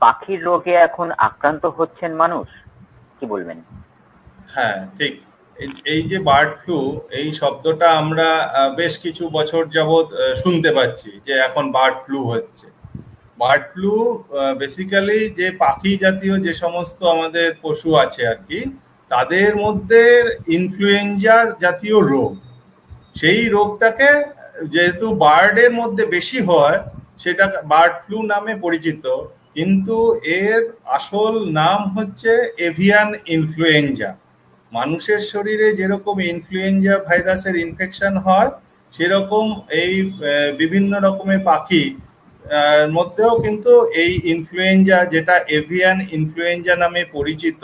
পাখির রোগে এখন আক্রান্ত হচ্ছেন মানুষ, কি বলবেন? হ্যাঁ, ঠিক। এই যে বার্ড ফ্লু, এই শব্দটা আমরা বেশ কিছু বছর যাবৎ শুনতে পাচ্ছি যে এখন বার্ড ফ্লু হচ্ছে। বার্ড ফ্লু বেসিক্যালি যে পাখি জাতীয় যে সমস্ত আমাদের পশু আছে আর কি, তাদের মধ্যে ইনফ্লুয়েঞ্জা জাতীয় রোগ, সেই রোগটাকে যেহেতু বার্ডের মধ্যে বেশি হয় সেটা বার্ড ফ্লু নামে পরিচিত, কিন্তু এর আসল নাম হচ্ছে এভিয়ান ইনফ্লুয়েঞ্জা। মানুষের শরীরে যেরকম ইনফ্লুয়েঞ্জা ভাইরাসের ইনফেকশন হয়, সেরকম এই বিভিন্ন রকমের পাখি মধ্যেও কিন্তু এই ইনফ্লুয়েঞ্জা, যেটা এভিয়ান ইনফ্লুয়েঞ্জা নামে পরিচিত,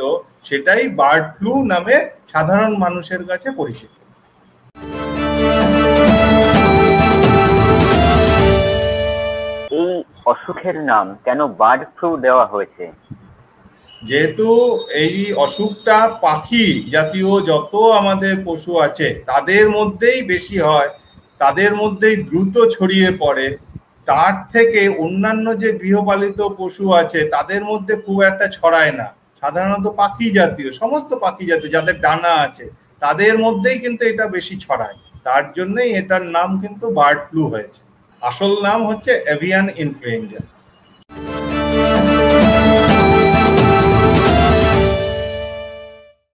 সেটাই বার্ড ফ্লু নামে সাধারণ মানুষের কাছে পরিচিত। এই অসুখের নাম কেন বার্ড ফ্লু দেওয়া হয়েছে? যেহেতু এই অসুখটা পাখি জাতীয় যত আমাদের পশু আছে তাদের মধ্যেই বেশি হয়, তাদের মধ্যেই দ্রুত ছড়িয়ে পড়ে, তার থেকে অন্যান্য যে গৃহপালিত পশু আছে তাদের মধ্যে খুব একটা ছড়ায় না। সাধারণত পাখি জাতীয়, সমস্ত পাখি জাতীয় যাদের ডানা আছে তাদের মধ্যেই কিন্তু এটা বেশি ছড়ায়, তার জন্যই এটার নাম কিন্তু বার্ড ফ্লু হয়েছে। আসল নাম হচ্ছে এভিয়ান ইনফ্লুয়েঞ্জা।